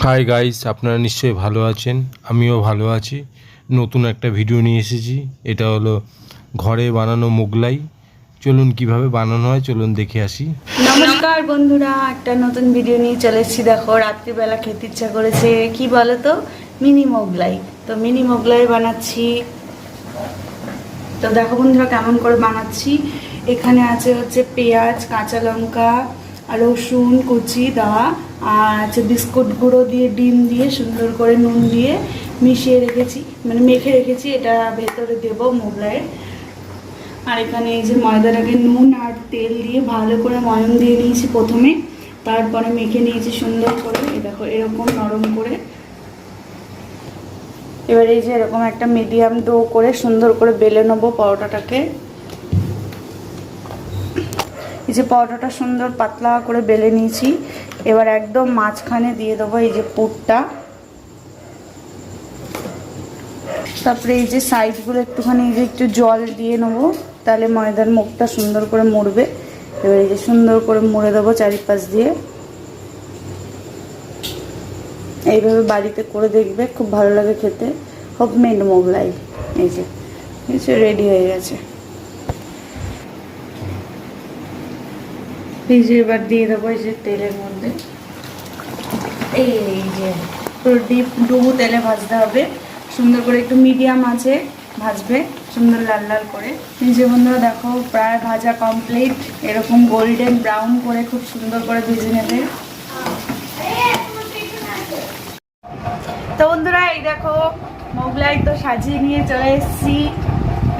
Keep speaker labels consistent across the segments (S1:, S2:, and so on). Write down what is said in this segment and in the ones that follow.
S1: Hi guys, আপনারা নিশ্চয়ই ভালো আছেন। আমিও ভালো আছি। নতুন একটা ভিডিও নিয়ে এসেছি। এটা হলো ঘরে বানানো মোগলাই। চলুন কিভাবে বানানো হয় চলুন দেখে আসি।
S2: নমস্কার বন্ধুরা, একটা নতুন ভিডিও নিয়ে চলে এসেছি। দেখো, রাত্রিবেলা খেতে ইচ্ছা করেছে কি বলো তো, মিনি মোগলাই। তো মিনি মোগলাই বানাচ্ছি। তো দেখো বন্ধুরা কেমন করে বানাচ্ছি। এখানে হচ্ছে পেঁয়াজ, কাঁচা লঙ্কা আর রসুন কুচি দেওয়া, আর আছে বিস্কুট গুঁড়ো দিয়ে ডিম দিয়ে সুন্দর করে নুন দিয়ে মিশিয়ে রেখেছি, মানে মেখে রেখেছি। এটা ভেতরে দেবো মোগলাইয়ের। আর এখানে এই যে ময়দাটাকে নুন আর তেল দিয়ে ভালো করে ময়ম দিয়ে নিয়েছি প্রথমে, তারপরে মেখে নিয়েছি সুন্দর করে। এই দেখো এরকম নরম করে। এবার এই যে এরকম একটা মিডিয়াম ডো করে সুন্দর করে বেলে নেবো পরোটাটাকে। এই যে পরোটাটা সুন্দর পাতলা করে বেলে নিয়েছি। এবার একদম মাঝখানে দিয়ে দেবো এই যে পুরটা। তারপরে এই যে সাইডগুলো একটুখানি এই যে একটু জল দিয়ে নেবো, তাহলে ময়দার মুখটা সুন্দর করে মুড়বে। এবার এই যে সুন্দর করে মুড়ে দেবো চারিপাশ দিয়ে। এইভাবে বাড়িতে করে দেখবে, খুব ভালো লাগে খেতে। হোমমেড মোগলাই এই যে রেডি হয়ে গেছে। এই যে এবার দিয়ে দেবো এই যে তেলের মধ্যে। এই যে পুরো ডিপ ডুবো তেলে ভাজতে হবে সুন্দর করে, একটু মিডিয়াম আছে ভাজবে সুন্দর লাল লাল করে। এই যে বন্ধুরা দেখো প্রায় ভাজা কমপ্লিট। এরকম গোল্ডেন ব্রাউন করে খুব সুন্দর করে ভেজে নেবে। তো বন্ধুরা এই দেখো মোগলাই তো সাজিয়ে নিয়ে চলে এসেছি।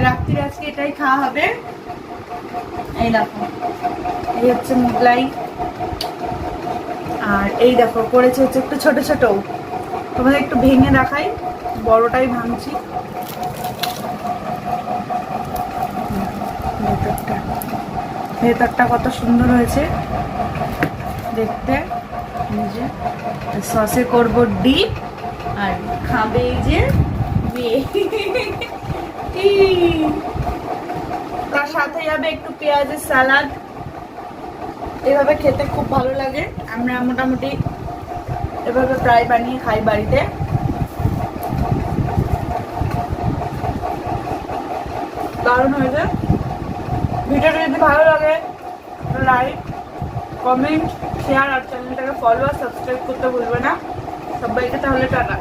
S2: রাত্রির আজকে এটাই খাওয়া হবে। এই দেখো এই হচ্ছে মোগলাই। আর এই দেখো করেছে হচ্ছে একটু ছোট ছোট, তোমাদের একটু ভেঙে দেখাই। বড়টাই ভাঙছি। ভেতরটা কত সুন্দর হয়েছে দেখতে। সসে করব ডিপ, আর খাবে এই যে তার সাথে যাবে একটু পেঁয়াজের সালাদ। এভাবে খেতে খুব ভালো লাগে। আমরা মোটামুটি এভাবে প্রায় বানিয়ে খাই বাড়িতে। দারুণ হয়েছে। ভিডিওটা যদি ভালো লাগে লাইক কমেন্ট শেয়ার আর চ্যানেলটাকে ফলো আর সাবস্ক্রাইব করতে ভুলবে না। সবাইকে তাহলে টাটা।